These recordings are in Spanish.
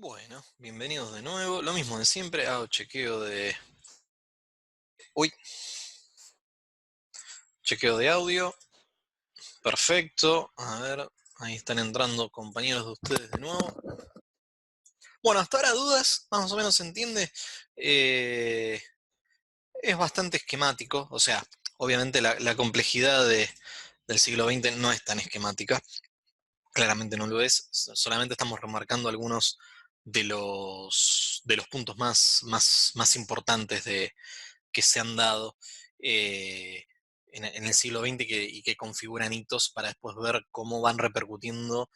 Bueno, bienvenidos de nuevo. Lo mismo de siempre, hago chequeo de. Uy, chequeo de audio. Perfecto. A ver, ahí están entrando compañeros de ustedes de nuevo. Bueno, hasta ahora dudas, más o menos se entiende. Eh, es bastante esquemático, o sea, obviamente la complejidad del siglo XX no es tan esquemática, claramente no lo es, solamente estamos remarcando algunos de los puntos más importantes que se han dado eh, en el siglo XX y que configuran hitos para después ver cómo van repercutiendo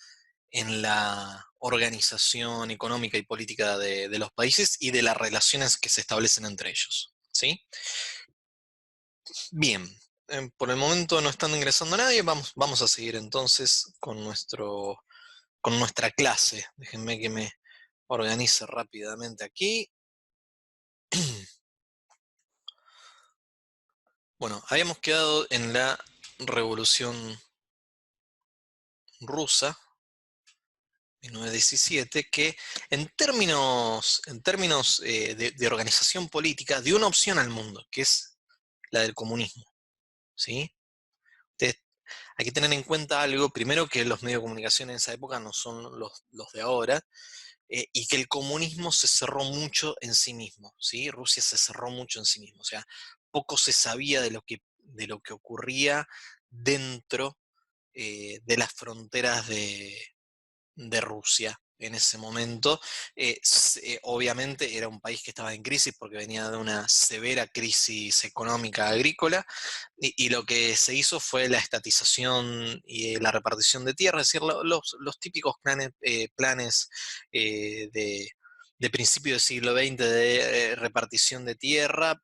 en la organización económica y política de los países y de las relaciones que se establecen entre ellos. ¿Sí? Bien, por el momento no estando ingresando nadie, vamos a seguir entonces con nuestra clase. Déjenme que me organice rápidamente aquí. Bueno, habíamos quedado en la Revolución Rusa, 1917, que en términos de organización política dio una opción al mundo, que es la del comunismo. ¿Sí? Ustedes- Hay que tener en cuenta algo, primero que los medios de comunicación en esa época no son los de ahora, y que el comunismo se cerró mucho en sí mismo. ¿Sí? Rusia se cerró mucho en sí mismo, o sea, poco se sabía de lo que ocurría dentro de las fronteras de Rusia en ese momento. Obviamente era un país que estaba en crisis porque venía de una severa crisis económica agrícola y lo que se hizo fue la estatización y la repartición de tierras, es decir, los típicos planes de principio del siglo XX de repartición de tierra.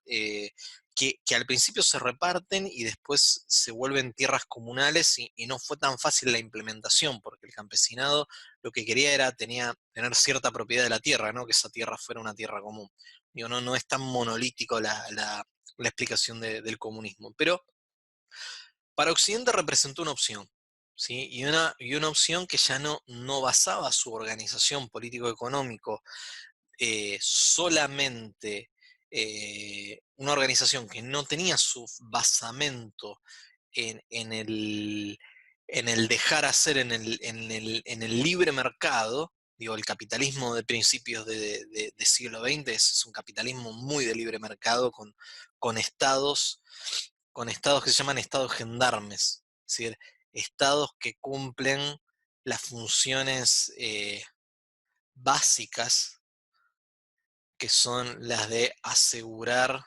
Que al principio se reparten y después se vuelven tierras comunales y no fue tan fácil la implementación porque el campesinado lo que quería era tener cierta propiedad de la tierra, ¿no? Que esa tierra fuera una tierra común. Digo, no es tan monolítico la explicación del comunismo, pero para Occidente representó una opción, ¿sí? Y una opción que ya no basaba su organización político-económico solamente una organización que no tenía su basamento en el dejar hacer, en el libre mercado. Digo, el capitalismo de principios de siglo XX es un capitalismo muy de libre mercado con estados, con estados que se llaman estados gendarmes, es decir, estados que cumplen las funciones básicas, que son las de asegurar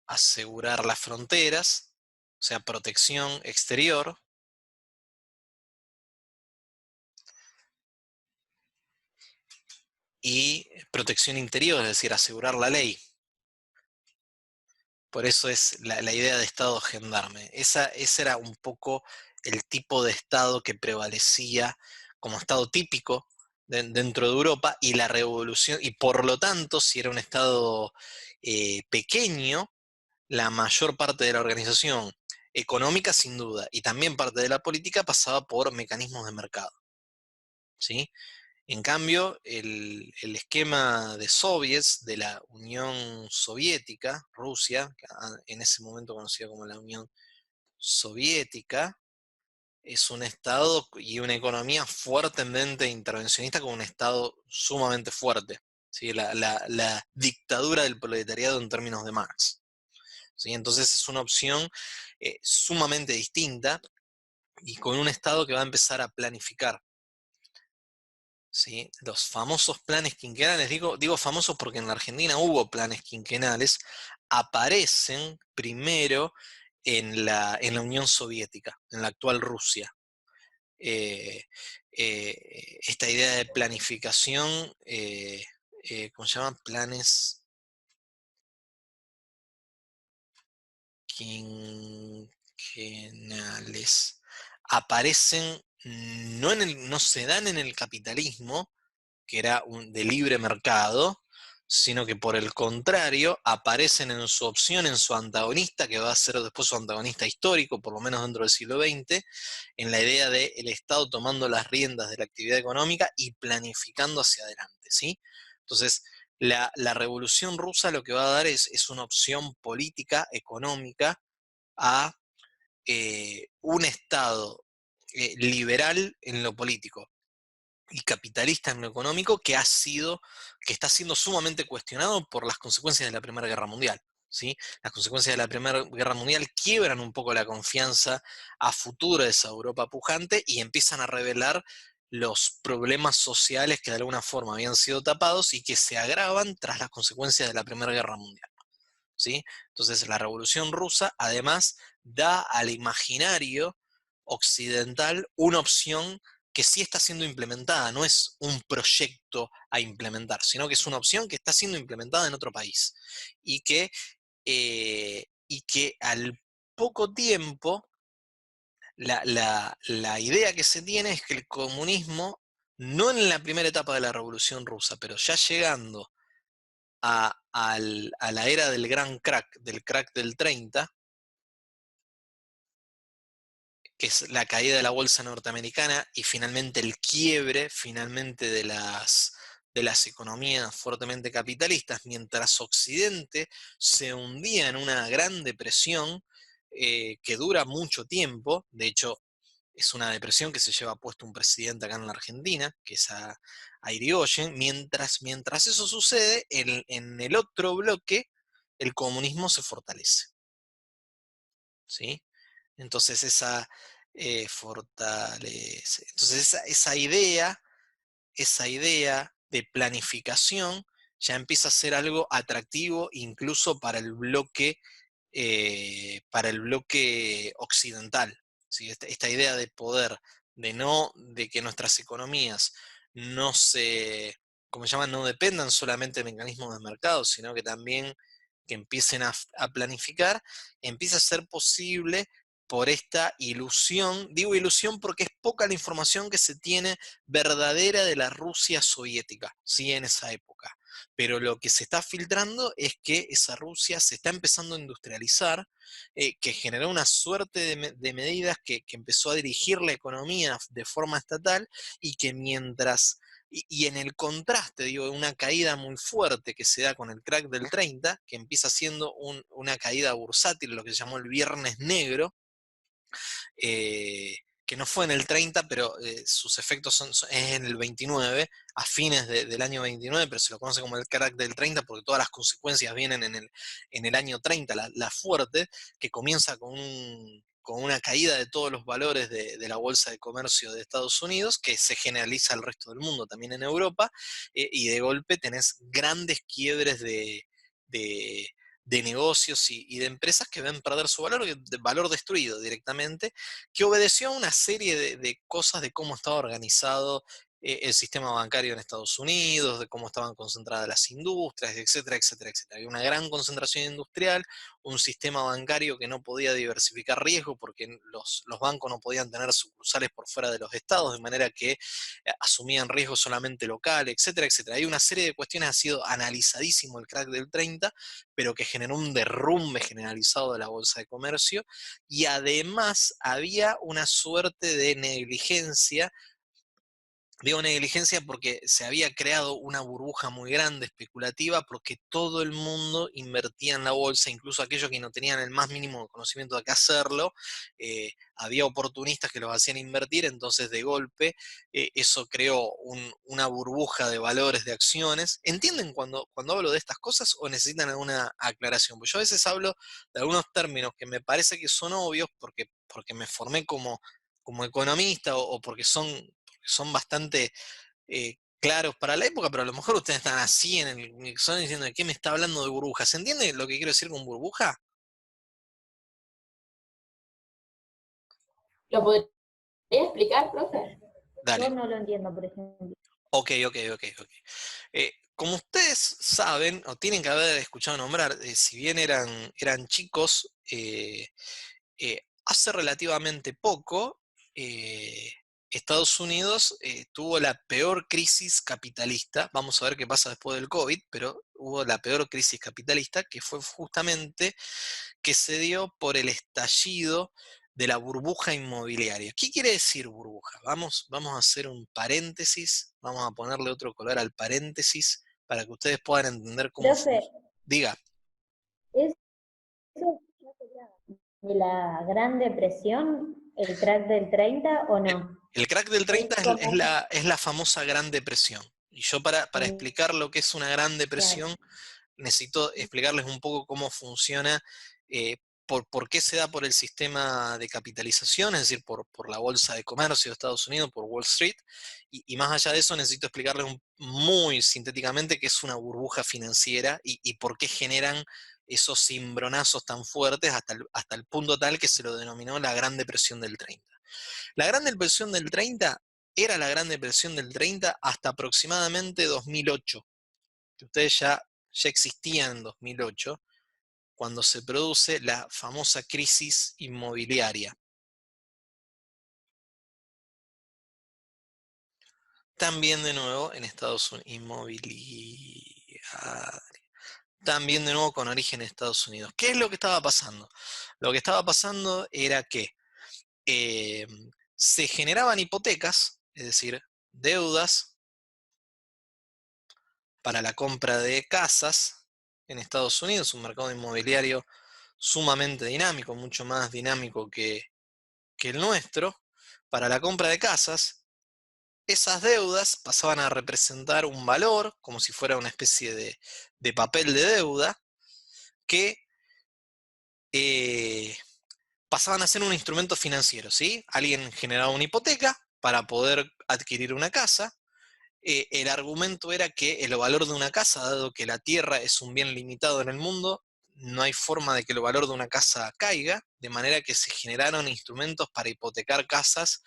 las fronteras, o sea, protección exterior, y protección interior, es decir, asegurar la ley. Por eso es la idea de Estado gendarme. Ese era un poco el tipo de Estado que prevalecía como Estado típico dentro de Europa, y la revolución, y por lo tanto, si era un Estado pequeño, la mayor parte de la organización económica, sin duda, y también parte de la política pasaba por mecanismos de mercado. ¿Sí? En cambio, el esquema de soviets, de la Unión Soviética, Rusia, que en ese momento conocida como la Unión Soviética, es un Estado y una economía fuertemente intervencionista con un Estado sumamente fuerte. ¿Sí? La dictadura del proletariado en términos de Marx. ¿Sí? Entonces es una opción sumamente distinta y con un Estado que va a empezar a planificar. ¿Sí? Los famosos planes quinquenales, digo famosos porque en la Argentina hubo planes quinquenales, aparecen primero en la Unión Soviética, en la actual Rusia. Eh, esta idea de planificación, ¿cómo se llaman? Planes quinquenales. Aparecen, no se dan en el capitalismo, que era de libre mercado, sino que por el contrario aparecen en su opción, en su antagonista, que va a ser después su antagonista histórico, por lo menos dentro del siglo XX, en la idea del Estado tomando las riendas de la actividad económica y planificando hacia adelante, ¿sí? Entonces, la Revolución Rusa lo que va a dar es una opción política, económica, a un Estado liberal en lo político y capitalista en lo económico que está siendo sumamente cuestionado por las consecuencias de la Primera Guerra Mundial. ¿Sí? Las consecuencias de la Primera Guerra Mundial quiebran un poco la confianza a futuro de esa Europa pujante y empiezan a revelar los problemas sociales que de alguna forma habían sido tapados y que se agravan tras las consecuencias de la Primera Guerra Mundial. ¿Sí? Entonces la Revolución Rusa además da al imaginario occidental una opción que sí está siendo implementada, no es un proyecto a implementar, sino que es una opción que está siendo implementada en otro país y que al poco tiempo la idea que se tiene es que el comunismo, no en la primera etapa de la Revolución Rusa, pero ya llegando a la era del crack del 30, que es la caída de la bolsa norteamericana y finalmente el quiebre finalmente de las economías fuertemente capitalistas, mientras Occidente se hundía en una gran depresión que dura mucho tiempo. De hecho, es una depresión que se lleva puesto un presidente acá en la Argentina, que es a Irigoyen. Mientras eso sucede, en el otro bloque, el comunismo se fortalece, ¿sí? Entonces fortalece. Entonces esa idea de planificación ya empieza a ser algo atractivo incluso para el bloque occidental. ¿Sí? Esta idea de poder, de que nuestras economías no se, como se llama, no dependan solamente de mecanismos de mercado, sino que también que empiecen a planificar, empieza a ser posible por esta ilusión. Digo ilusión porque es poca la información que se tiene verdadera de la Rusia soviética, ¿sí? En esa época. Pero lo que se está filtrando es que esa Rusia se está empezando a industrializar, que generó una suerte de medidas que empezó a dirigir la economía de forma estatal y que y en el contraste, digo, una caída muy fuerte que se da con el crack del 30, que empieza siendo una caída bursátil, lo que se llamó el Viernes Negro, que no fue en el 30, pero sus efectos es en el 29, a fines del año 29, pero se lo conoce como el crack del 30 porque todas las consecuencias vienen en el año 30, la fuerte, que comienza con una caída de todos los valores de la Bolsa de Comercio de Estados Unidos, que se generaliza al resto del mundo, también en Europa, y de golpe tenés grandes quiebres de, de negocios y de empresas que ven perder su valor, de valor destruido directamente, que obedeció a una serie de cosas de cómo estaba organizado el sistema bancario en Estados Unidos, de cómo estaban concentradas las industrias, etcétera, etcétera, etcétera. Hay una gran concentración industrial, un sistema bancario que no podía diversificar riesgo porque los bancos no podían tener sucursales por fuera de los estados, de manera que asumían riesgo solamente local, etcétera, etcétera. Hay una serie de cuestiones, ha sido analizadísimo el crack del 30, pero que generó un derrumbe generalizado de la bolsa de comercio, y además había una suerte de negligencia. Digo negligencia porque se había creado una burbuja muy grande especulativa porque todo el mundo invertía en la bolsa, incluso aquellos que no tenían el más mínimo conocimiento de qué hacerlo. Había oportunistas que los hacían invertir, entonces de golpe eso creó una burbuja de valores de acciones. ¿Entienden cuando hablo de estas cosas o necesitan alguna aclaración? Pues yo a veces hablo de algunos términos que me parece que son obvios porque me formé como economista o porque son bastante claros para la época, pero a lo mejor ustedes están así en el mixón diciendo de qué me está hablando de burbuja. ¿Se entiende lo que quiero decir con burbuja? ¿Lo podría explicar, profe? Yo Dale. no lo entiendo, por ejemplo. Ok, ok, ok, ok. Como ustedes saben, o tienen que haber escuchado nombrar, si bien eran chicos, hace relativamente poco, Estados Unidos tuvo la peor crisis capitalista. Vamos a ver qué pasa después del COVID, pero hubo la peor crisis capitalista, que fue justamente que se dio por el estallido de la burbuja inmobiliaria. ¿Qué quiere decir burbuja? Vamos a hacer un paréntesis, vamos a ponerle otro color al paréntesis para que ustedes puedan entender cómo Profe, funciona. Diga. ¿eso ya sería de la Gran Depresión, el crack del 30 o El, no? el crack del Es 30 es como, la famosa Gran Depresión. Y yo para explicar lo que es una Gran claro, Depresión, necesito explicarles un poco cómo funciona, eh, por qué se da por el sistema de capitalización, es decir, por la bolsa de comercio de Estados Unidos, por Wall Street, y más allá de eso necesito explicarles muy sintéticamente qué es una burbuja financiera y por qué generan esos cimbronazos tan fuertes hasta el punto tal que se lo denominó la Gran Depresión del 30. La Gran Depresión del 30 era la Gran Depresión del 30 hasta aproximadamente 2008, que ustedes ya existían en 2008, cuando se produce la famosa crisis inmobiliaria. También de nuevo en Estados Unidos, inmobiliaria. También de nuevo con origen en Estados Unidos. ¿Qué es lo que estaba pasando? Lo que estaba pasando era que eh, se generaban hipotecas, es decir, deudas para la compra de casas en Estados Unidos, un mercado inmobiliario sumamente dinámico, mucho más dinámico que el nuestro. Para la compra de casas, esas deudas pasaban a representar un valor, como si fuera una especie de papel de deuda, que eh, pasaban a ser un instrumento financiero, ¿sí? Alguien generaba una hipoteca para poder adquirir una casa. El argumento era que el valor de una casa, dado que la tierra es un bien limitado en el mundo, no hay forma de que el valor de una casa caiga, de manera que se generaron instrumentos para hipotecar casas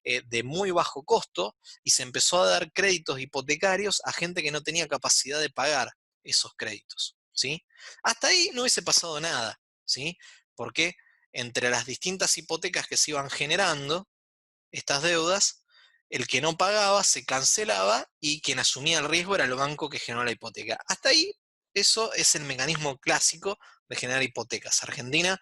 de muy bajo costo y se empezó a dar créditos hipotecarios a gente que no tenía capacidad de pagar esos créditos, ¿sí? Hasta ahí no hubiese pasado nada, ¿sí? Porque entre las distintas hipotecas que se iban generando, estas deudas, el que no pagaba se cancelaba y quien asumía el riesgo era el banco que generó la hipoteca. Hasta ahí, eso es el mecanismo clásico de generar hipotecas. Argentina,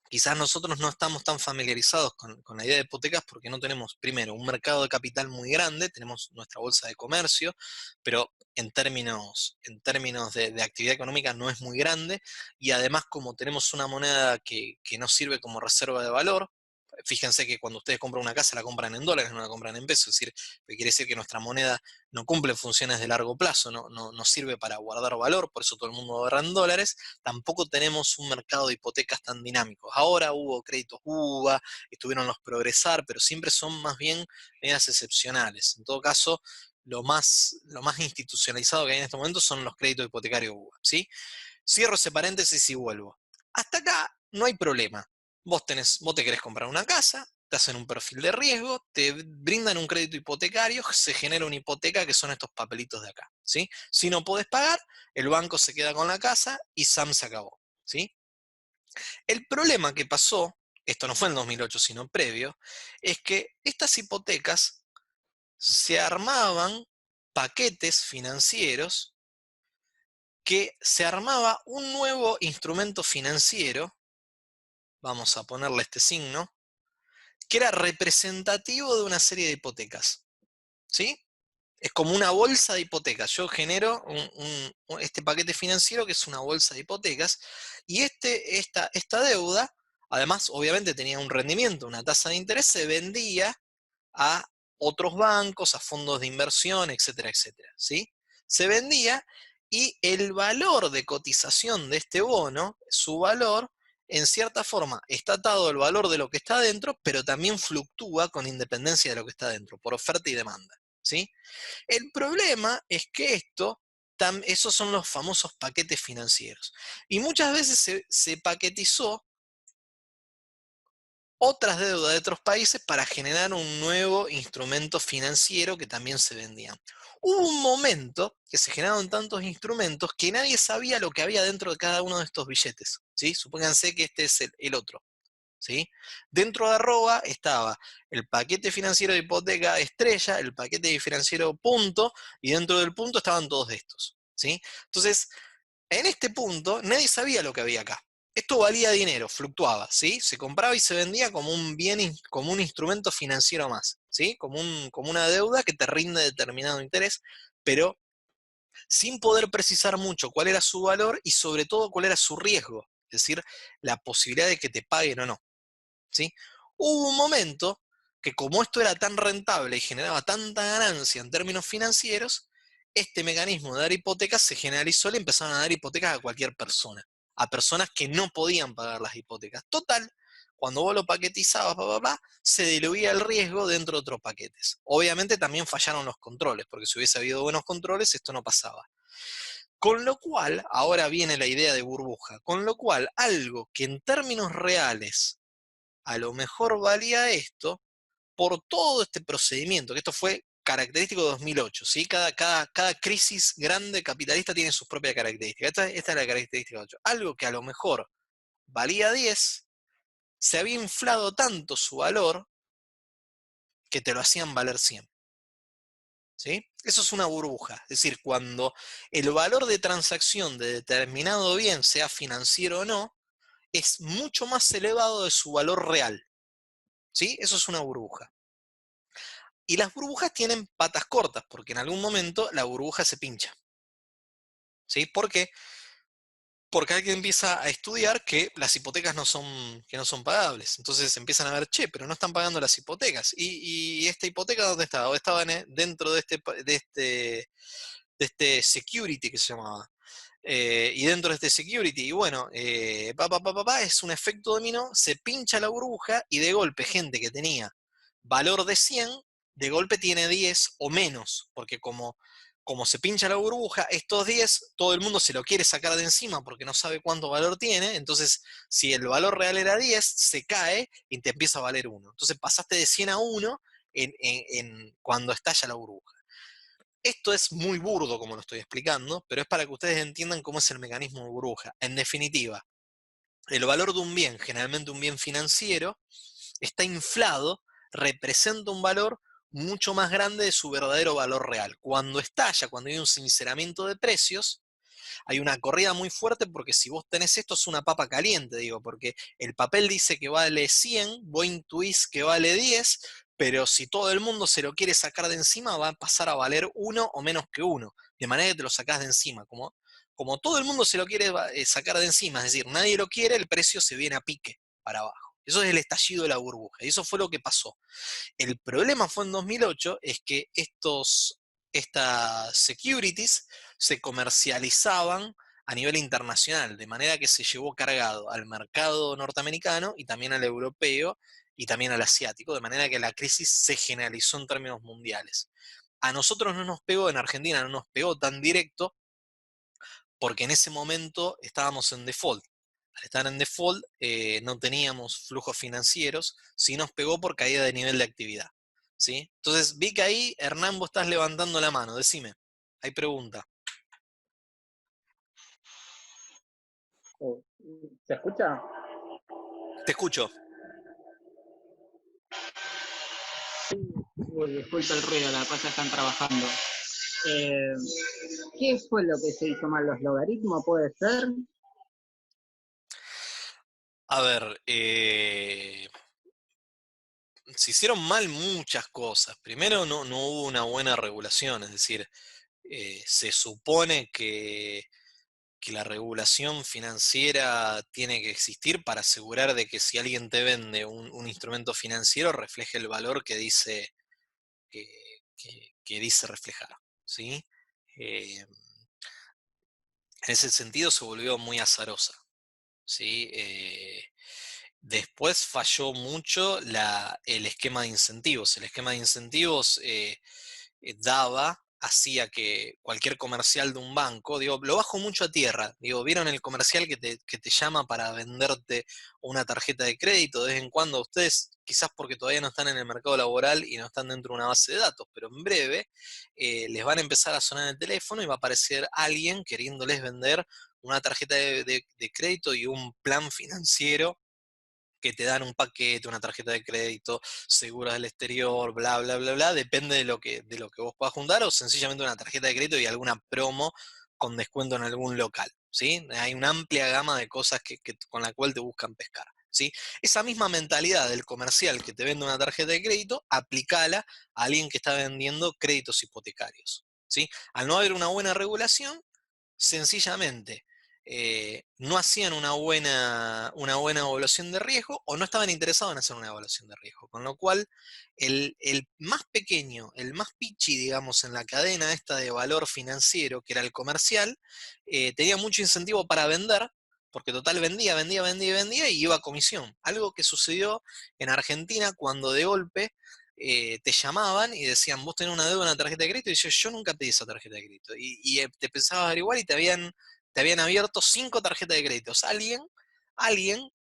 quizás nosotros no estamos tan familiarizados con la idea de hipotecas porque no tenemos, primero, un mercado de capital muy grande, tenemos nuestra bolsa de comercio, pero en términos de actividad económica no es muy grande, y además como tenemos una moneda que no sirve como reserva de valor. Fíjense que cuando ustedes compran una casa la compran en dólares, no la compran en pesos, es decir, que quiere decir que nuestra moneda no cumple funciones de largo plazo, no sirve para guardar valor, por eso todo el mundo ahorra en dólares. Tampoco tenemos un mercado de hipotecas tan dinámico. Ahora hubo créditos UVA, estuvieron los Progresar, pero siempre son más bien medidas excepcionales. En todo caso, lo más institucionalizado que hay en este momento son los créditos hipotecarios UVA, ¿sí? Cierro ese paréntesis y vuelvo. Hasta acá no hay problema. Vos te querés comprar una casa, te hacen un perfil de riesgo, te brindan un crédito hipotecario, se genera una hipoteca que son estos papelitos de acá, ¿sí? Si no podés pagar, el banco se queda con la casa y Sam se acabó, ¿sí? El problema que pasó, esto no fue en 2008 sino previo, es que estas hipotecas se armaban paquetes financieros, que se armaba un nuevo instrumento financiero, vamos a ponerle este signo, que era representativo de una serie de hipotecas, ¿sí? Es como una bolsa de hipotecas. Yo genero este paquete financiero que es una bolsa de hipotecas, y esta deuda, además, obviamente tenía un rendimiento, una tasa de interés, se vendía a otros bancos, a fondos de inversión, etcétera, etcétera, ¿sí? Se vendía, y el valor de cotización de este bono, su valor, en cierta forma, está atado al valor de lo que está adentro, pero también fluctúa con independencia de lo que está adentro, por oferta y demanda, ¿sí? El problema es que esos son los famosos paquetes financieros. Y muchas veces se paquetizó otras deudas de otros países para generar un nuevo instrumento financiero que también se vendía. Hubo un momento que se generaron tantos instrumentos que nadie sabía lo que había dentro de cada uno de estos billetes, ¿sí? Supónganse que este es el otro, ¿sí? Dentro de arroba estaba el paquete financiero de hipoteca estrella, el paquete financiero punto, y dentro del punto estaban todos estos. ¿sí? Entonces, en este punto, nadie sabía lo que había acá. Esto valía dinero, fluctuaba, ¿sí? Se compraba y se vendía como un bien, como un instrumento financiero más, ¿sí? Como una deuda que te rinde determinado interés, pero sin poder precisar mucho cuál era su valor y sobre todo cuál era su riesgo, es decir, la posibilidad de que te paguen o no, ¿sí? Hubo un momento que como esto era tan rentable y generaba tanta ganancia en términos financieros, este mecanismo de dar hipotecas se generalizó, le empezaron a dar hipotecas a cualquier persona, a personas que no podían pagar las hipotecas. Total, cuando vos lo paquetizabas, se diluía el riesgo dentro de otros paquetes. Obviamente también fallaron los controles, porque si hubiese habido buenos controles, esto no pasaba. Con lo cual, ahora viene la idea de burbuja, con lo cual algo que en términos reales a lo mejor valía esto, por todo este procedimiento, que esto fue característico de 2008, ¿sí? Cada crisis grande capitalista tiene sus propias características. Esta es la característica de 8. Algo que a lo mejor valía 10, se había inflado tanto su valor que te lo hacían valer 100. ¿Sí? Eso es una burbuja. Es decir, cuando el valor de transacción de determinado bien, sea financiero o no, es mucho más elevado de su valor real. ¿Sí? Eso es una burbuja. Y las burbujas tienen patas cortas, porque en algún momento la burbuja se pincha. ¿Sí? ¿Por qué? Porque alguien empieza a estudiar que las hipotecas que no son pagables. Entonces empiezan a ver, che, pero no están pagando las hipotecas. ¿Y esta hipoteca dónde estaba? O estaba dentro de este security que se llamaba. Y dentro de este security, y bueno, es un efecto dominó, se pincha la burbuja y de golpe gente que tenía valor de 100, de golpe tiene 10 o menos, porque como se pincha la burbuja, estos 10 todo el mundo se lo quiere sacar de encima porque no sabe cuánto valor tiene, entonces si el valor real era 10, se cae y te empieza a valer 1. Entonces pasaste de 100 a 1 cuando estalla la burbuja. Esto es muy burdo como lo estoy explicando, pero es para que ustedes entiendan cómo es el mecanismo de burbuja. En definitiva, el valor de un bien, generalmente un bien financiero, está inflado, representa un valor mucho más grande de su verdadero valor real. Cuando estalla, cuando hay un sinceramiento de precios, hay una corrida muy fuerte porque si vos tenés esto es una papa caliente, digo, porque el papel dice que vale 100, vos intuís que vale 10, pero si todo el mundo se lo quiere sacar de encima va a pasar a valer 1 o menos que 1, de manera que te lo sacás de encima. Como todo el mundo se lo quiere sacar de encima, es decir, nadie lo quiere, el precio se viene a pique para abajo. Eso es el estallido de la burbuja, y eso fue lo que pasó. El problema fue en 2008, es que estas securities se comercializaban a nivel internacional, de manera que se llevó cargado al mercado norteamericano y también al europeo y también al asiático, de manera que la crisis se generalizó en términos mundiales. A nosotros no nos pegó, en Argentina no nos pegó tan directo, porque en ese momento estábamos en default. Al estar en default no teníamos flujos financieros, sí nos pegó por caída de nivel de actividad. ¿Sí? Entonces vi que ahí, Hernán, vos estás levantando la mano, decime, hay pregunta. Oh, ¿se escucha? Te escucho. Uy, disculpa el ruido, la pasa están trabajando. Eh, ¿Qué fue lo que se hizo mal? ¿Los logaritmos puede ser? A ver, se hicieron mal muchas cosas. Primero, no hubo una buena regulación, es decir, se supone que la regulación financiera tiene que existir para asegurar de que si alguien te vende un instrumento financiero refleje el valor que dice, que, que dice reflejar, ¿sí? En ese sentido se volvió muy azarosa, ¿sí? Después falló mucho el esquema de incentivos. El esquema de incentivos hacía que cualquier comercial de un banco, digo, lo bajo mucho a tierra, digo, ¿vieron el comercial que te llama para venderte una tarjeta de crédito de vez en cuando? Ustedes, quizás porque todavía no están en el mercado laboral y no están dentro de una base de datos, pero en breve les van a empezar a sonar el teléfono y va a aparecer alguien queriéndoles vender una tarjeta de crédito y un plan financiero que te dan un paquete, una tarjeta de crédito, seguros del exterior, bla, bla, bla, bla, depende de lo que vos puedas juntar, o sencillamente una tarjeta de crédito y alguna promo con descuento en algún local, ¿sí? Hay una amplia gama de cosas con la cual te buscan pescar, ¿sí? Esa misma mentalidad del comercial que te vende una tarjeta de crédito, aplicala a alguien que está vendiendo créditos hipotecarios, ¿sí? Al no haber una buena regulación, sencillamente no hacían una buena evaluación de riesgo o no estaban interesados en hacer una evaluación de riesgo. Con lo cual, el más pequeño, el más pichi, digamos, en la cadena esta de valor financiero, que era el comercial, tenía mucho incentivo para vender, porque total vendía, vendía, vendía y vendía y iba a comisión. Algo que sucedió en Argentina cuando de golpe te llamaban y decían, vos tenés una deuda en una tarjeta de crédito, y yo nunca pedí esa tarjeta de crédito. Te pensabas averiguar y te habían abierto 5 tarjetas de créditos.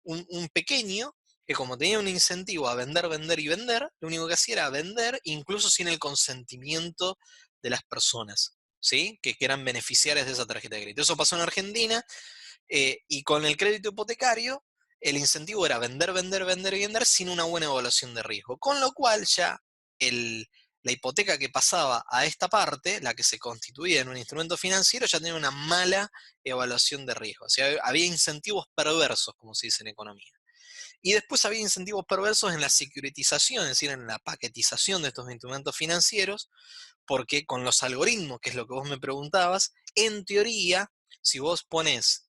Un pequeño, que como tenía un incentivo a vender, vender y vender, lo único que hacía era vender, incluso sin el consentimiento de las personas, ¿sí? Que eran beneficiarias de esa tarjeta de crédito. Eso pasó en Argentina, y con el crédito hipotecario, el incentivo era vender, vender, vender y vender sin una buena evaluación de riesgo. Con lo cual ya la hipoteca que pasaba a esta parte, la que se constituía en un instrumento financiero, ya tenía una mala evaluación de riesgo. O sea, había incentivos perversos, como se dice en economía. Y después había incentivos perversos en la securitización, es decir, en la paquetización de estos instrumentos financieros, porque con los algoritmos, que es lo que vos me preguntabas, en teoría, si vos pones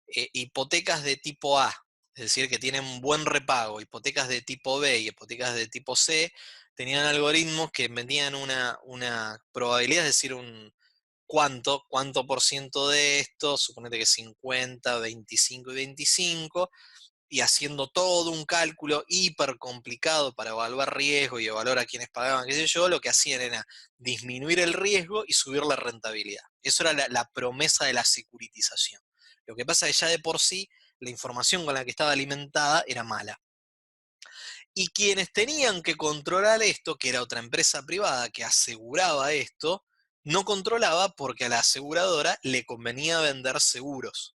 hipotecas de tipo A, es decir, que tienen un buen repago, hipotecas de tipo B y hipotecas de tipo C, tenían algoritmos que medían una probabilidad, es decir, cuánto por ciento de esto, suponete que 50, 25 y 25, y haciendo todo un cálculo hiper complicado para evaluar riesgo y evaluar a quienes pagaban, qué sé yo, lo que hacían era disminuir el riesgo y subir la rentabilidad. Eso era la promesa de la securitización. Lo que pasa es que ya de por sí la información con la que estaba alimentada era mala. Y quienes tenían que controlar esto, que era otra empresa privada que aseguraba esto, no controlaba porque a la aseguradora le convenía vender seguros.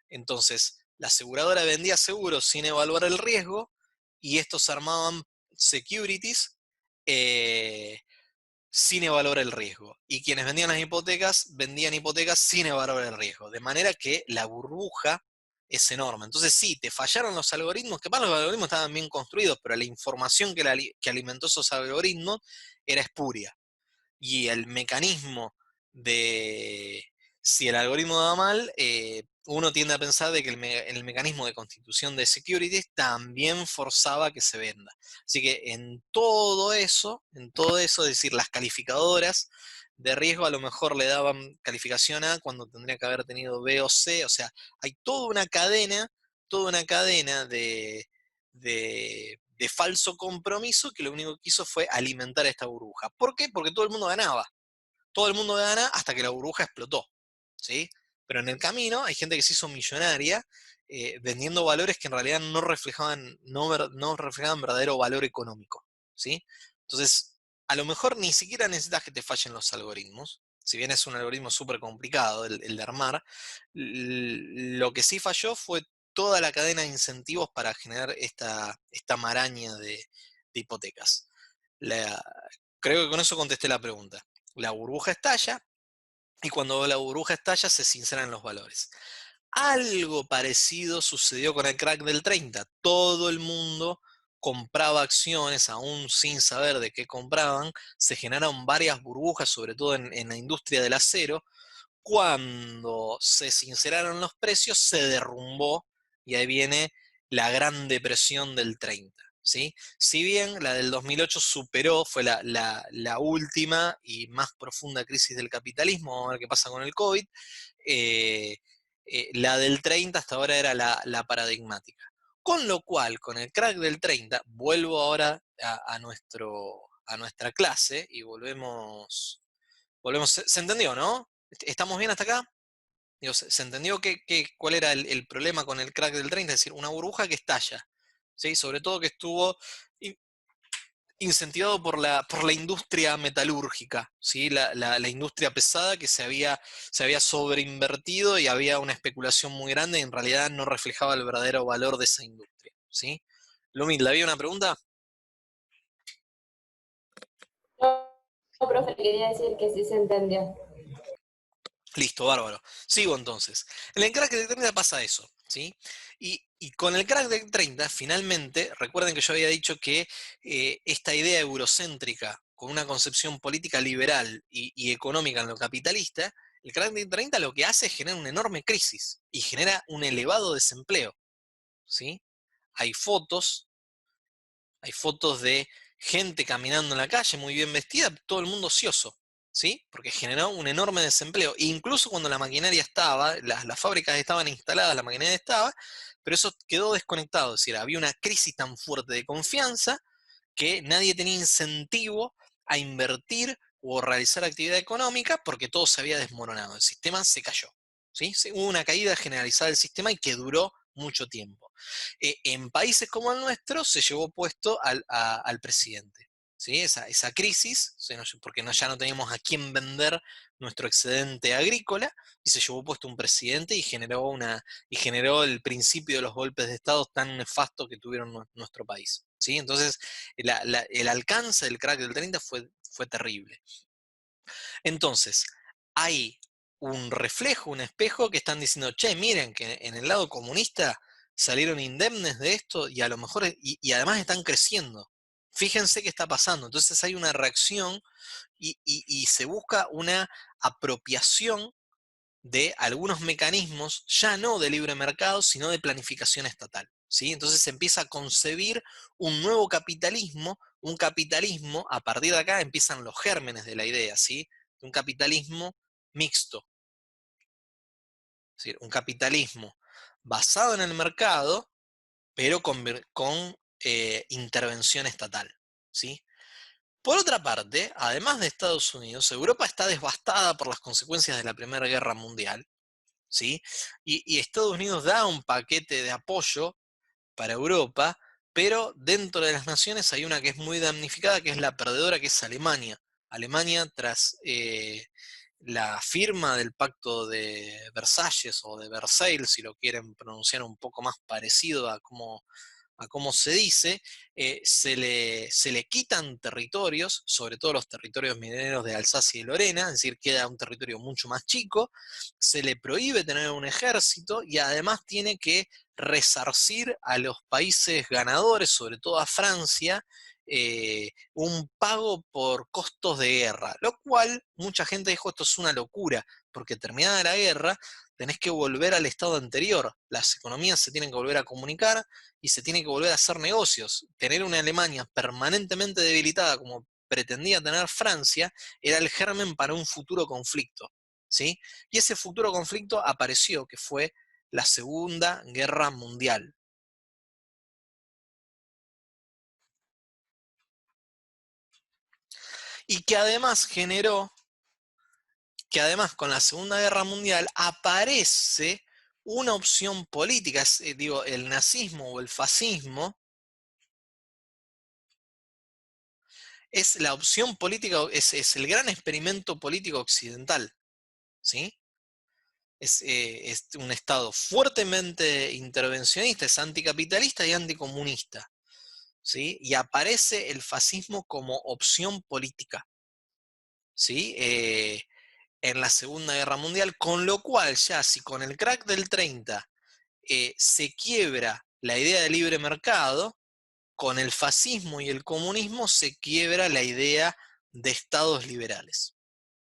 Entonces, la aseguradora vendía seguros sin evaluar el riesgo y estos armaban securities eh, sin evaluar el riesgo. Y quienes vendían hipotecas sin evaluar el riesgo. De manera que la burbuja es enorme. Entonces sí, te fallaron los algoritmos, que para los algoritmos estaban bien construidos, pero la información que alimentó esos algoritmos era espuria. Y el mecanismo de si el algoritmo da mal, uno tiende a pensar de que el mecanismo de constitución de securities también forzaba que se venda. Así que en todo eso, es decir, las calificadoras de riesgo a lo mejor le daban calificación A cuando tendría que haber tenido B o C, o sea, hay toda una cadena de falso compromiso que lo único que hizo fue alimentar esta burbuja. ¿Por qué? Porque todo el mundo ganaba. Todo el mundo gana hasta que la burbuja explotó, ¿sí? Pero en el camino hay gente que se hizo millonaria vendiendo valores que en realidad no reflejaban verdadero valor económico, ¿sí? Entonces, a lo mejor ni siquiera necesitas que te fallen los algoritmos, si bien es un algoritmo súper complicado el de armar. Lo que sí falló fue toda la cadena de incentivos para generar esta maraña de hipotecas. La- Creo que con eso contesté la pregunta. La burbuja estalla y cuando la burbuja estalla se sinceran los valores. Algo parecido sucedió con el crack del 30. Todo el mundo compraba acciones aún sin saber de qué compraban. Se generaron varias burbujas, sobre todo en la industria del acero. Cuando se sinceraron los precios, se derrumbó y ahí viene la Gran Depresión del 30. ¿Sí? Si bien la del 2008 superó, fue la última y más profunda crisis del capitalismo, vamos a ver qué pasa con el COVID, eh, la del 30 hasta ahora era la paradigmática. Con lo cual, con el crack del 30, vuelvo ahora a nuestra clase y volvemos. ¿Se entendió, no? ¿Estamos bien hasta acá? Digo, ¿se entendió cuál era el problema con el crack del 30? Es decir, una burbuja que estalla, ¿sí? Sobre todo que estuvo in- incentivado por la industria metalúrgica, ¿sí? La industria pesada que se había sobreinvertido y había una especulación muy grande y en realidad no reflejaba el verdadero valor de esa industria, ¿sí? Lumil, ¿le había una pregunta? No, profe, quería decir que sí se entendió. Listo, bárbaro. Sigo entonces. En el crack del 30 pasa eso, ¿sí? Y con el crack del 30, finalmente, recuerden que yo había dicho que esta idea eurocéntrica, con una concepción política liberal y económica en lo capitalista, el crack del 30 lo que hace es generar una enorme crisis y genera un elevado desempleo, ¿sí? Hay fotos, hay fotos de gente caminando en la calle muy bien vestida, todo el mundo ocioso, ¿sí? Porque generó un enorme desempleo. E incluso cuando la maquinaria estaba, las fábricas estaban instaladas, la maquinaria estaba, pero eso quedó desconectado. Es decir, había una crisis tan fuerte de confianza que nadie tenía incentivo a invertir o realizar actividad económica porque todo se había desmoronado. El sistema se cayó, ¿sí? Hubo una caída generalizada del sistema y que duró mucho tiempo. En países como el nuestro se llevó puesto al presidente, ¿sí? Esa crisis, porque ya no teníamos a quién vender nuestro excedente agrícola, y se llevó puesto un presidente y generó el principio de los golpes de Estado tan nefastos que tuvieron nuestro país, ¿sí? Entonces, el alcance del crack del 30 fue terrible. Entonces, hay un reflejo, un espejo que están diciendo, che, miren que en el lado comunista salieron indemnes de esto y a lo mejor, y además están creciendo. Fíjense qué está pasando. Entonces hay una reacción y se busca una apropiación de algunos mecanismos, ya no de libre mercado, sino de planificación estatal, ¿sí? Entonces se empieza a concebir un nuevo capitalismo, un capitalismo, a partir de acá empiezan los gérmenes de la idea, ¿sí? Un capitalismo mixto, es decir, un capitalismo basado en el mercado, pero con intervención estatal, ¿sí? Por otra parte, además de Estados Unidos, Europa está devastada por las consecuencias de la Primera Guerra Mundial, ¿sí? Y Estados Unidos da un paquete de apoyo para Europa, pero dentro de las naciones hay una que es muy damnificada, que es la perdedora, que es Alemania. Alemania, tras la firma del Pacto de Versalles o de Versailles, si lo quieren pronunciar un poco más parecido a cómo se dice, se le quitan territorios, sobre todo los territorios mineros de Alsacia y Lorena, es decir, queda un territorio mucho más chico, se le prohíbe tener un ejército y además tiene que resarcir a los países ganadores, sobre todo a Francia, un pago por costos de guerra, lo cual mucha gente dijo esto es una locura, porque terminada la guerra tenés que volver al estado anterior, las economías se tienen que volver a comunicar y se tiene que volver a hacer negocios. Tener una Alemania permanentemente debilitada como pretendía tener Francia era el germen para un futuro conflicto, ¿sí? Y ese futuro conflicto apareció, que fue la Segunda Guerra Mundial. Y que además con la Segunda Guerra Mundial aparece una opción política, digo, el nazismo o el fascismo es la opción política, es el gran experimento político occidental, ¿sí? Es un Estado fuertemente intervencionista, es anticapitalista y anticomunista, ¿sí? Y aparece el fascismo como opción política, ¿sí? En la Segunda Guerra Mundial, con lo cual ya si con el crack del 30 se quiebra la idea de libre mercado, con el fascismo y el comunismo se quiebra la idea de estados liberales,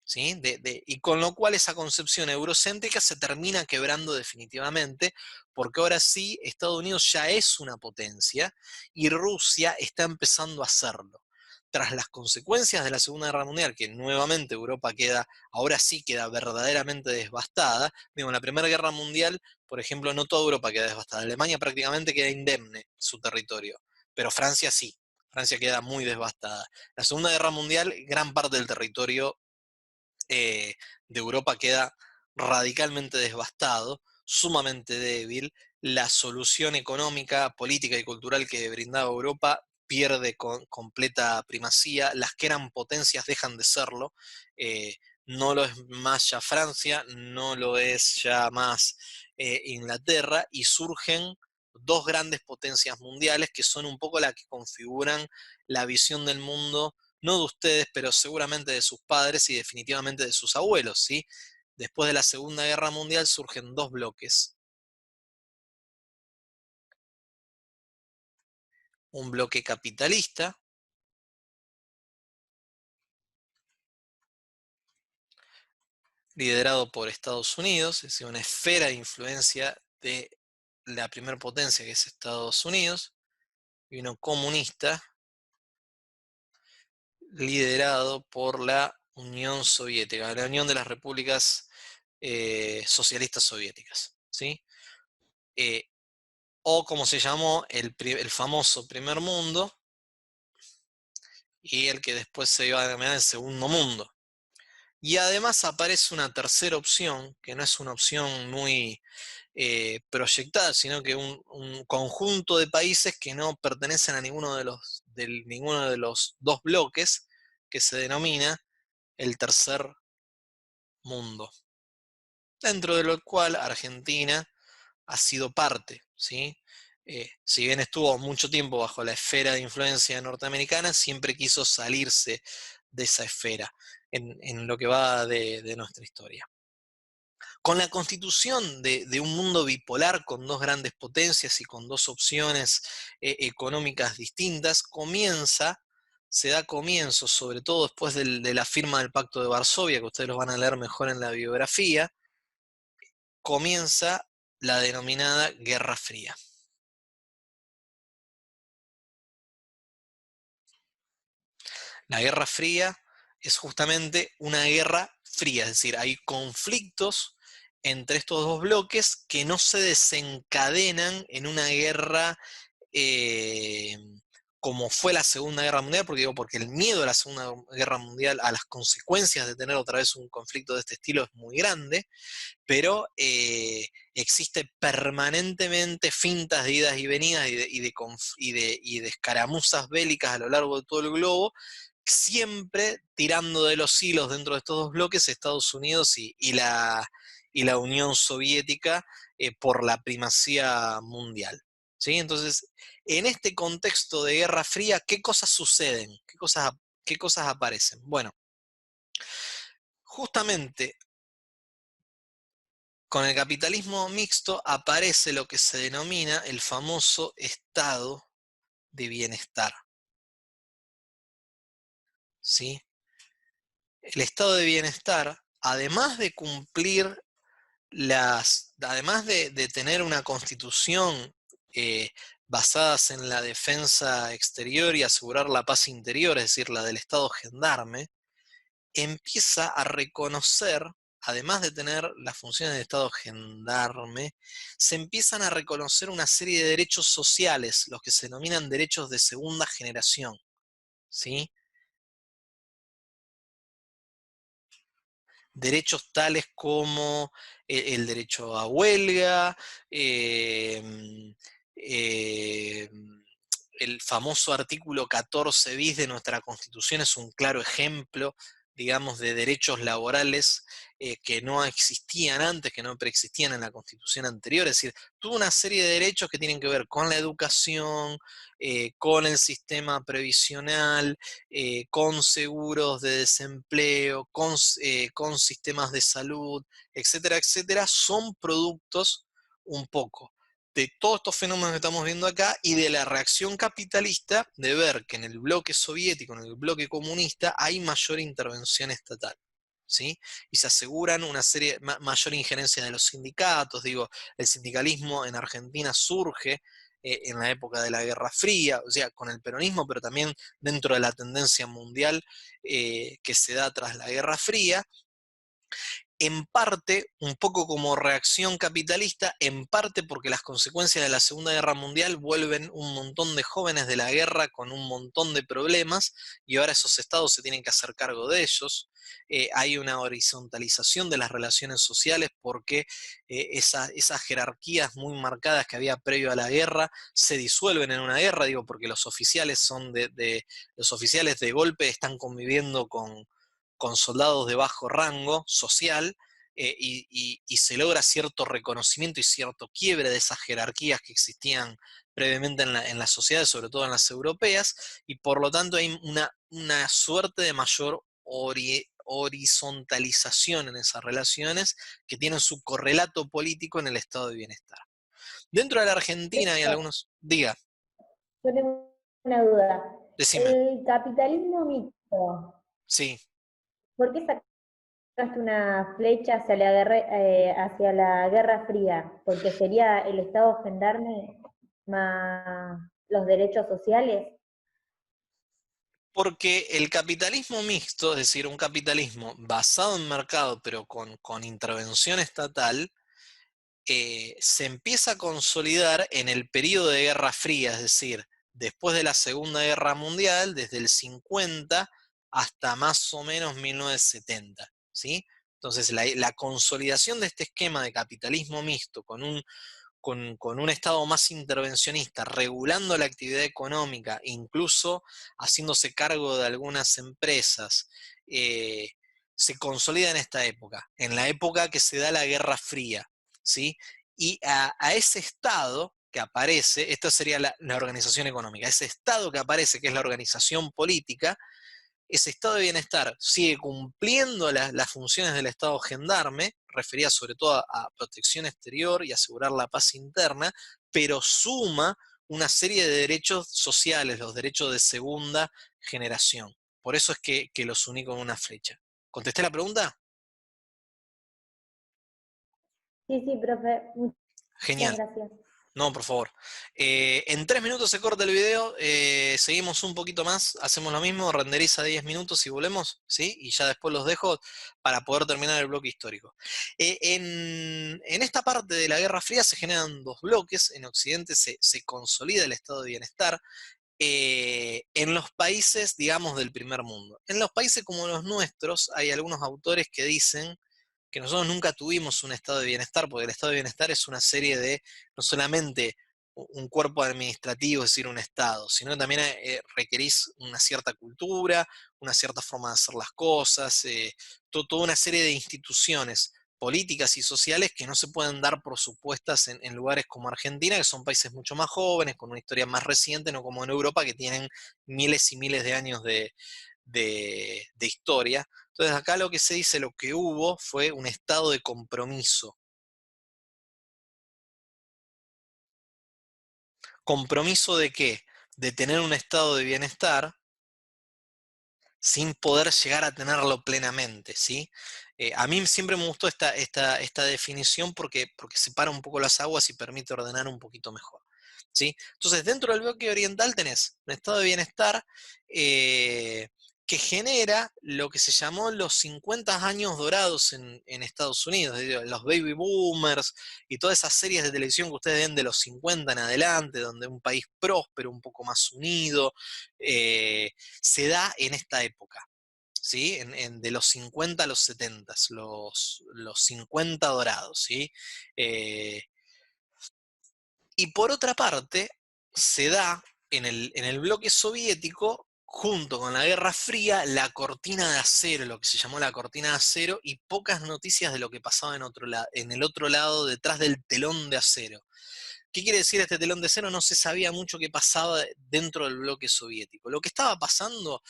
¿sí? Y con lo cual esa concepción eurocéntrica se termina quebrando definitivamente, porque ahora sí Estados Unidos ya es una potencia y Rusia está empezando a hacerlo. Tras las consecuencias de la Segunda Guerra Mundial, que nuevamente Europa ahora sí queda verdaderamente devastada. Digo, en la Primera Guerra Mundial, por ejemplo, no toda Europa queda devastada. Alemania prácticamente queda indemne su territorio, pero Francia sí. Francia queda muy devastada. La Segunda Guerra Mundial, gran parte del territorio de Europa queda radicalmente devastado, sumamente débil. La solución económica, política y cultural que brindaba Europa pierde completa primacía. Las que eran potencias dejan de serlo. No lo es más ya Francia, no lo es ya más Inglaterra, y surgen dos grandes potencias mundiales que son un poco las que configuran la visión del mundo no de ustedes, pero seguramente de sus padres y definitivamente de sus abuelos, ¿sí? después de la Segunda Guerra Mundial surgen dos bloques. Un bloque capitalista, liderado por Estados Unidos, es decir, una esfera de influencia de la primera potencia, que es Estados Unidos, y uno comunista, liderado por la Unión Soviética, la Unión de las Repúblicas Socialistas Soviéticas, ¿sí? O como se llamó, el famoso Primer Mundo, y el que después se iba a denominar el Segundo Mundo. Y además aparece una tercera opción, que no es una opción muy proyectada, sino que un conjunto de países que no pertenecen a ninguno de los dos bloques, que se denomina el Tercer Mundo, dentro de lo cual Argentina ha sido parte, ¿sí? Si bien estuvo mucho tiempo bajo la esfera de influencia norteamericana, siempre quiso salirse de esa esfera en lo que va de nuestra historia. Con la constitución de un mundo bipolar con dos grandes potencias y con dos opciones económicas distintas, se da comienzo, sobre todo después de la firma del Pacto de Varsovia, que ustedes lo van a leer mejor en la biografía, comienza la denominada Guerra Fría. La Guerra Fría es justamente una guerra fría, es decir, hay conflictos entre estos dos bloques que no se desencadenan en una guerra como fue la Segunda Guerra Mundial, porque el miedo a la Segunda Guerra Mundial, a las consecuencias de tener otra vez un conflicto de este estilo es muy grande, pero existe permanentemente fintas de idas y venidas y de escaramuzas bélicas a lo largo de todo el globo, siempre tirando de los hilos dentro de estos dos bloques, Estados Unidos y la Unión Soviética, por la primacía mundial, ¿sí? Entonces, en este contexto de Guerra Fría, ¿qué cosas suceden? ¿Qué cosas aparecen? Bueno, justamente con el capitalismo mixto aparece lo que se denomina el famoso estado de bienestar, ¿sí? El estado de bienestar, además de cumplir además de tener una constitución eh, basadas en la defensa exterior y asegurar la paz interior, es decir, la del Estado gendarme, empieza a reconocer, además de tener las funciones de Estado gendarme, se empiezan a reconocer una serie de derechos sociales, los que se denominan derechos de segunda generación, ¿sí? Derechos tales como el derecho a huelga, em, em, el famoso artículo 14 bis de nuestra Constitución es un claro ejemplo, digamos, de derechos laborales que no existían antes, que no preexistían en la Constitución anterior. Es decir, tuvo una serie de derechos que tienen que ver con la educación, con el sistema previsional, con seguros de desempleo, con sistemas de salud, etcétera, etcétera, son productos un poco de todos estos fenómenos que estamos viendo acá y de la reacción capitalista de ver que en el bloque soviético, en el bloque comunista, hay mayor intervención estatal, ¿sí? Y se aseguran una mayor injerencia de los sindicatos. Digo, el sindicalismo en Argentina surge en la época de la Guerra Fría, o sea, con el peronismo, pero también dentro de la tendencia mundial que se da tras la Guerra Fría, en parte, un poco como reacción capitalista, en parte porque las consecuencias de la Segunda Guerra Mundial vuelven un montón de jóvenes de la guerra con un montón de problemas, y ahora esos estados se tienen que hacer cargo de ellos. Hay una horizontalización de las relaciones sociales porque esas jerarquías muy marcadas que había previo a la guerra se disuelven en una guerra, digo, porque los oficiales los oficiales de golpe están conviviendo con soldados de bajo rango social, y se logra cierto reconocimiento y cierto quiebre de esas jerarquías que existían previamente en las sociedades, sobre todo en las europeas, y por lo tanto hay una suerte de mayor horizontalización en esas relaciones que tienen su correlato político en el estado de bienestar. Dentro de la Argentina hay algunos... Diga, Yo tengo una duda. decime. El capitalismo mixto, Sí. ¿por qué sacaste una flecha hacia la Guerra Fría? ¿Porque sería el Estado gendarme más los derechos sociales? Porque el capitalismo mixto, es decir, un capitalismo basado en mercado pero con intervención estatal, se empieza a consolidar en el periodo de Guerra Fría, es decir, después de la Segunda Guerra Mundial, desde el 50 hasta más o menos 1970, ¿sí? Entonces, la consolidación de este esquema de capitalismo mixto con un Estado más intervencionista, regulando la actividad económica, incluso haciéndose cargo de algunas empresas, se consolida en esta época, en la época que se da la Guerra Fría, ¿sí? Y a ese Estado que aparece, esta sería la organización económica, ese Estado que aparece, que es la organización política, ese estado de bienestar sigue cumpliendo las funciones del Estado gendarme, refería sobre todo a protección exterior y asegurar la paz interna, pero suma una serie de derechos sociales, los derechos de segunda generación. Por eso es que los uní con una flecha. ¿Contesté la pregunta? Sí, sí, profe, muchas Genial. gracias. No, por favor. En 3 minutos se corta el video, seguimos un poquito más, hacemos lo mismo, renderiza 10 minutos y volvemos, ¿sí? Y ya después los dejo para poder terminar el bloque histórico. En esta parte de la Guerra Fría se generan dos bloques, en Occidente se consolida el estado de bienestar, en los países, digamos, del primer mundo. En los países como los nuestros hay algunos autores que dicen que nosotros nunca tuvimos un estado de bienestar, porque el estado de bienestar es una serie de, no solamente un cuerpo administrativo, es decir, un estado, sino que también requerís una cierta cultura, una cierta forma de hacer las cosas, toda una serie de instituciones políticas y sociales que no se pueden dar por supuestas en lugares como Argentina, que son países mucho más jóvenes, con una historia más reciente, no como en Europa, que tienen miles y miles de años de historia. Entonces acá lo que se dice, lo que hubo fue un estado de compromiso. ¿Compromiso de qué? De tener un estado de bienestar sin poder llegar a tenerlo plenamente, ¿sí? A mí siempre me gustó esta definición porque separa un poco las aguas y permite ordenar un poquito mejor, ¿sí? Entonces, dentro del bloque oriental tenés un estado de bienestar eh, que genera lo que se llamó los 50 años dorados en Estados Unidos, los baby boomers y todas esas series de televisión que ustedes ven de los 50 en adelante, donde un país próspero, un poco más unido, eh, se da en esta época, ¿sí? De los 50 a los 70, los 50 dorados, ¿sí? Eh, y por otra parte, se da en el bloque soviético, junto con la Guerra Fría, la cortina de acero, lo que se llamó la cortina de acero, y pocas noticias de lo que pasaba en el otro lado, detrás del telón de acero. ¿Qué quiere decir este telón de acero? No se sabía mucho qué pasaba dentro del bloque soviético. Lo que estaba pasando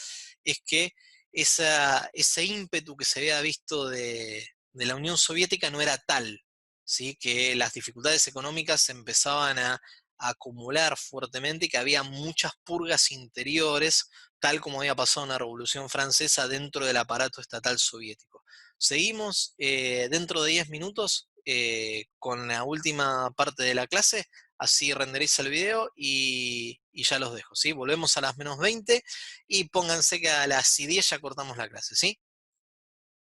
es que ese ímpetu que se había visto de la Unión Soviética no era tal, ¿sí? Que las dificultades económicas se empezaban a acumular fuertemente y que había muchas purgas interiores, tal como había pasado en la Revolución Francesa dentro del aparato estatal soviético. Seguimos dentro de 10 minutos con la última parte de la clase, así renderiza el video y ya los dejo, ¿sí? Volvemos a las -20 y pónganse que a las 10 ya cortamos la clase, ¿sí?